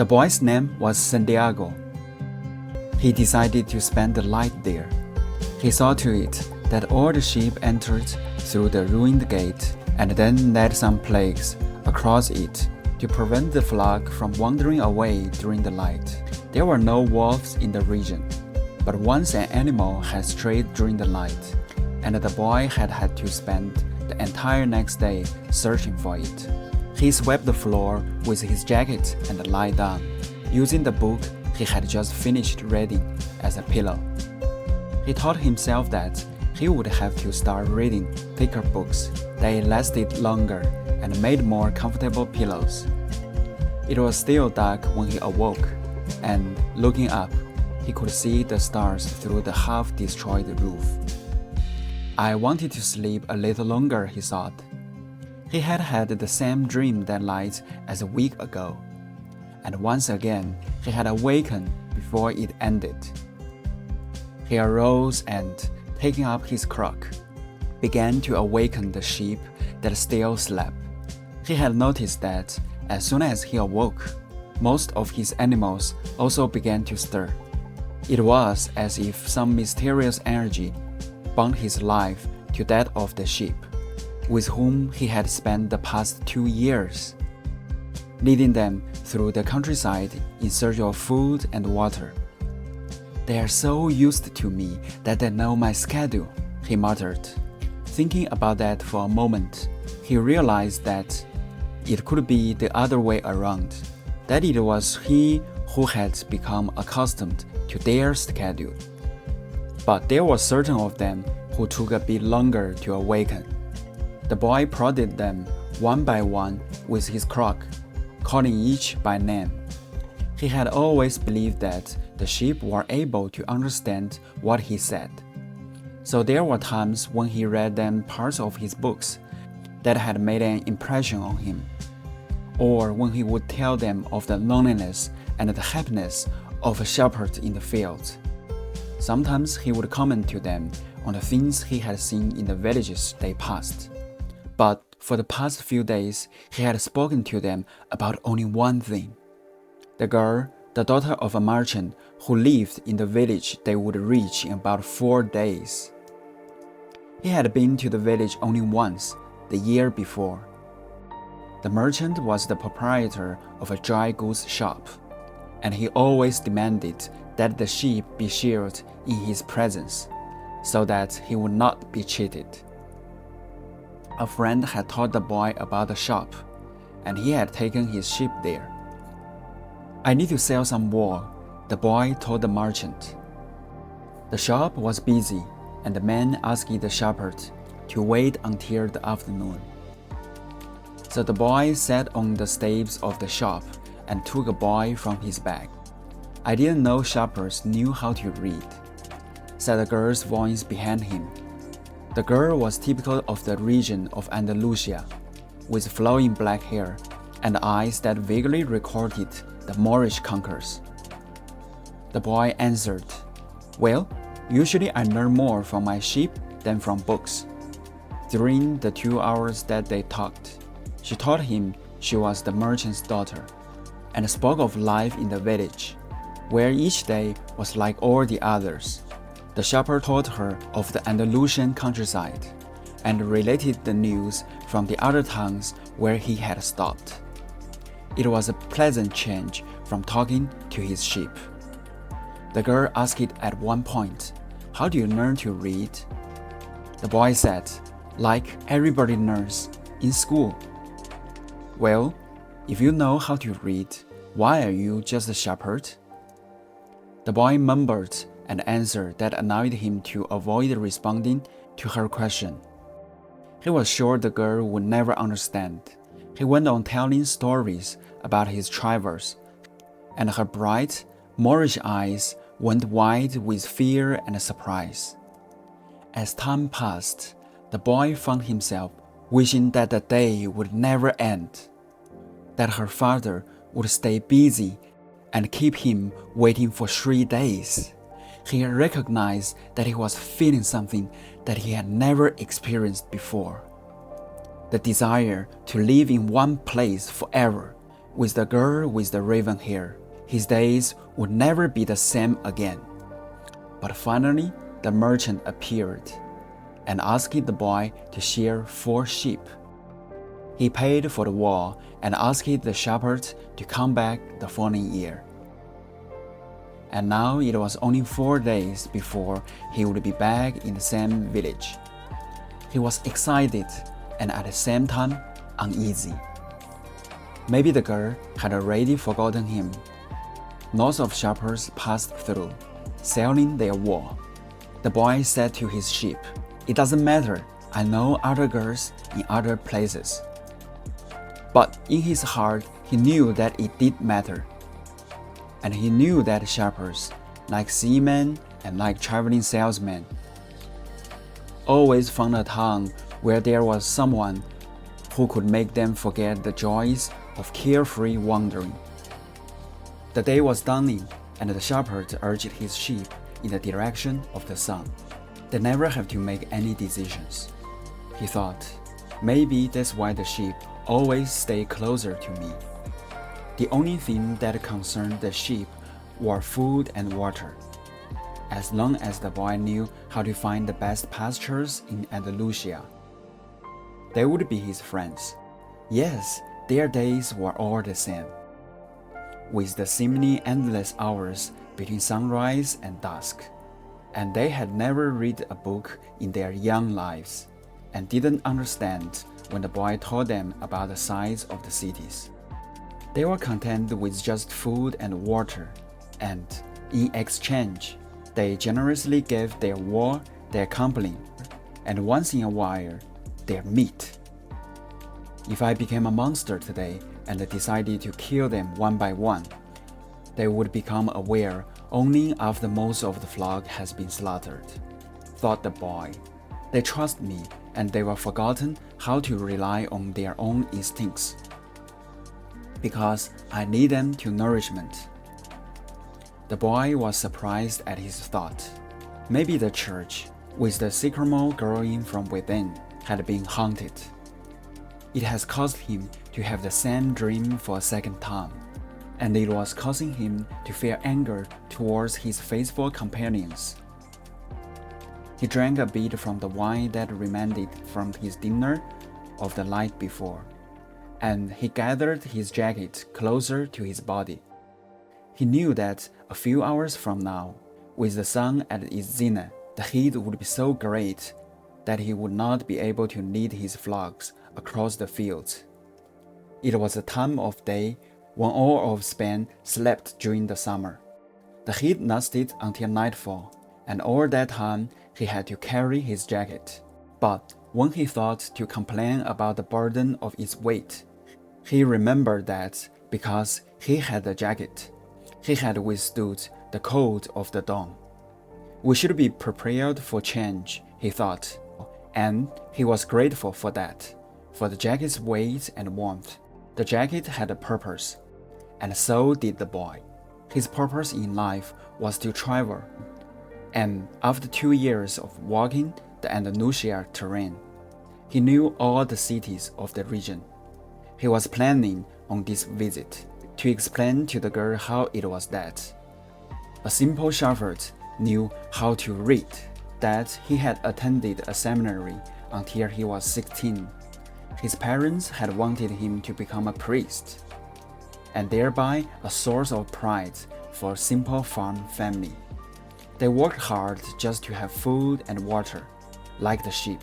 The boy's name was Santiago. He decided to spend the night there. He saw to it that all the sheep entered through the ruined gate and then led some plagues across it to prevent the flock from wandering away during the night. There were no wolves in the region, but once an animal had strayed during the night, and the boy had to spend the entire next day searching for it. He swept the floor with his jacket and lay down, using the book he had just finished reading as a pillow. He told himself that he would have to start reading thicker books that lasted longer and made more comfortable pillows. It was still dark when he awoke, and looking up, he could see the stars through the half-destroyed roof. I wanted to sleep a little longer, he thought. He had had the same dream that night as a week ago, and once again he had awakened before it ended. He arose and, taking up his crock, began to awaken the sheep that still slept. He had noticed that as soon as he awoke, most of his animals also began to stir. It was as if some mysterious energy bound his life to that of the sheep, with whom he had spent the past 2 years, leading them through the countryside in search of food and water. They are so used to me that they know my schedule, he muttered. Thinking about that for a moment, he realized that it could be the other way around, that it was he who had become accustomed to their schedule. But there were certain of them who took a bit longer to awaken. The boy prodded them one by one with his crock, calling each by name. He had always believed that the sheep were able to understand what he said. So there were times when he read them parts of his books that had made an impression on him, or when he would tell them of the loneliness and the happiness of a shepherd in the fields. Sometimes he would comment to them on the things he had seen in the villages they passed. But for the past few days, he had spoken to them about only one thing: the girl, the daughter of a merchant who lived in the village they would reach in about 4 days. He had been to the village only once, the year before. The merchant was the proprietor of a dry goods shop, and he always demanded that the sheep be sheared in his presence, so that he would not be cheated. A friend had told the boy about the shop, and he had taken his sheep there. I need to sell some wool, the boy told the merchant. The shop was busy, and the man asked the shepherd to wait until the afternoon. So the boy sat on the steps of the shop and took a boy from his bag. I didn't know shepherds knew how to read, said the girl's voice behind him. The girl was typical of the region of Andalusia, with flowing black hair and eyes that vaguely recorded the Moorish conquerors. The boy answered, "Well, usually I learn more from my sheep than from books." During the 2 hours that they talked, she told him she was the merchant's daughter, and spoke of life in the village, where each day was like all the others. The shepherd told her of the Andalusian countryside, and related the news from the other towns where he had stopped. It was a pleasant change from talking to his sheep. The girl asked at one point, "How do you learn to read?" The boy said, "Like everybody learns, in school." "Well, if you know how to read, why are you just a shepherd?" The boy mumbled an answer that annoyed him to avoid responding to her question. He was sure the girl would never understand. He went on telling stories about his travels, and her bright, Moorish eyes went wide with fear and surprise. As time passed, the boy found himself wishing that the day would never end, that her father would stay busy and keep him waiting for 3 days. He recognized that he was feeling something that he had never experienced before. The desire to live in one place forever, With the girl with the raven hair, his days would never be the same again. But finally, the merchant appeared and asked the boy to share 4 sheep. He paid for the wool and asked the shepherd to come back the following year. And now it was only 4 days before he would be back in the same village. He was excited and at the same time uneasy. Maybe the girl had already forgotten him. Lots of shepherds passed through, selling their wool. The boy said to his sheep, "It doesn't matter, I know other girls in other places." But in his heart, he knew that it did matter. And he knew that shepherds, like seamen and like traveling salesmen, always found a town where there was someone who could make them forget the joys of carefree wandering. The day was dawning, and the shepherd urged his sheep in the direction of the sun. They never have to make any decisions. He thought, maybe that's why the sheep always stay closer to me. The only thing that concerned the sheep were food and water. As long as the boy knew how to find the best pastures in Andalusia, they would be his friends. Yes, their days were all the same, with the seemingly endless hours between sunrise and dusk. And they had never read a book in their young lives, and didn't understand when the boy told them about the size of the cities. They were content with just food and water, and in exchange, they generously gave their wool, their company, and once in a while, their meat. If I became a monster today and decided to kill them one by one, they would become aware only after most of the flock has been slaughtered, thought the boy. They trust me, and they have forgotten how to rely on their own instincts, because I need them to nourishment. The boy was surprised at his thought. Maybe the church, with the sycamore growing from within, had been haunted. It has caused him to have the same dream for a second time, and it was causing him to feel anger towards his faithful companions. He drank a bit from the wine that remained from his dinner of the night before, and he gathered his jacket closer to his body. He knew that a few hours from now, with the sun at its zenith, the heat would be so great that he would not be able to lead his flocks across the fields. It was a time of day when all of Spain slept during the summer. The heat lasted until nightfall, and all that time he had to carry his jacket. But when he thought to complain about the burden of its weight, he remembered that because he had the jacket, he had withstood the cold of the dawn. We should be prepared for change, he thought, and he was grateful for that, for the jacket's weight and warmth. The jacket had a purpose, and so did the boy. His purpose in life was to travel, and after 2 years of walking the Andalusia terrain, he knew all the cities of the region. He was planning on this visit to explain to the girl how it was that a simple shepherd knew how to read, that he had attended a seminary until he was 16. His parents had wanted him to become a priest, and thereby a source of pride for a simple farm family. They worked hard just to have food and water, like the sheep.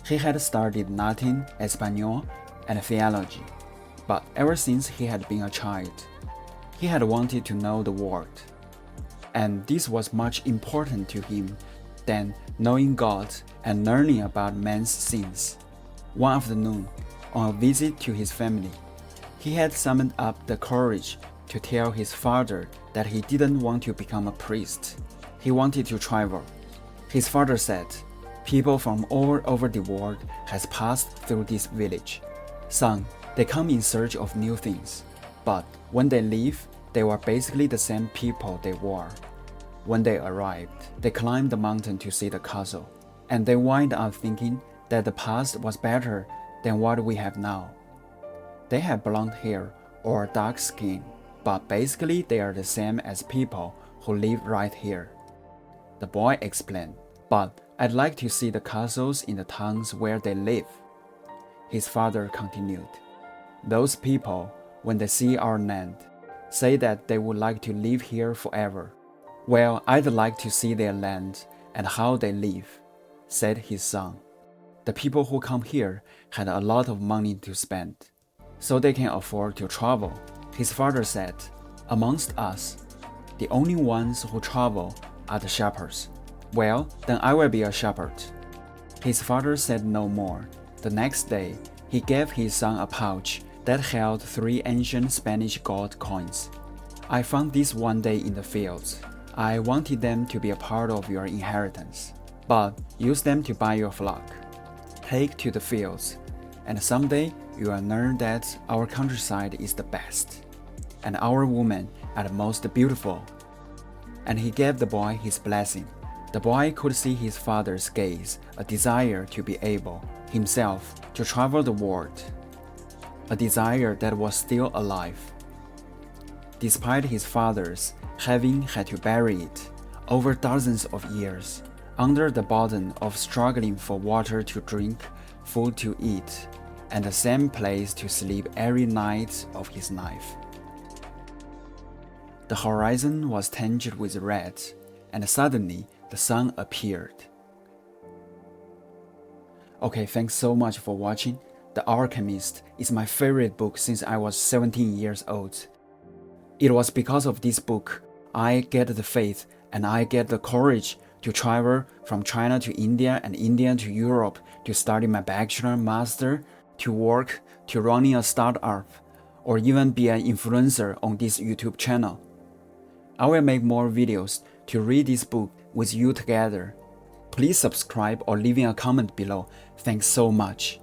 He had studied Latin, Espanol, and theology, but ever since he had been a child, he had wanted to know the world, and this was much important to him than knowing God and learning about man's sins. One afternoon, on a visit to his family, he had summoned up the courage to tell his father that he didn't want to become a priest. He wanted to travel. His father said, "People from all over the world has passed through this village. Son, they come in search of new things, but when they leave, they were basically the same people they were. When they arrived, they climbed the mountain to see the castle, and they wind up thinking that the past was better than what we have now. They have blonde hair or dark skin, but basically they are the same as people who live right here. The boy explained, but I'd like to see the castles in the towns where they live. His father continued, those people, when they see our land, say that they would like to live here forever. Well, I'd like to see their land and how they live, said his son. The people who come here had a lot of money to spend, so they can afford to travel. His father said, amongst us, the only ones who travel are the shepherds. Well, then I will be a shepherd. His father said no more. The next day, he gave his son a pouch that held 3 ancient Spanish gold coins. I found these one day in the fields. I wanted them to be a part of your inheritance, but use them to buy your flock. Take to the fields, and someday you will learn that our countryside is the best, and our women are the most beautiful. And he gave the boy his blessing. The boy could see his father's gaze, a desire to be able, himself, to travel the world, a desire that was still alive. Despite his father's having had to bury it over dozens of years, under the burden of struggling for water to drink, food to eat, and the same place to sleep every night of his life. The horizon was tinged with red, and suddenly the sun appeared. Okay, thanks so much for watching. The Alchemist is my favorite book since I was 17 years old. It was because of this book I get the faith and I get the courage to travel from China to India and India to Europe to study my bachelor, master, to work, to running a startup, or even be an influencer on this YouTube channel. I will make more videos to read this book with you together. Please subscribe or leaving a comment below. Thanks so much.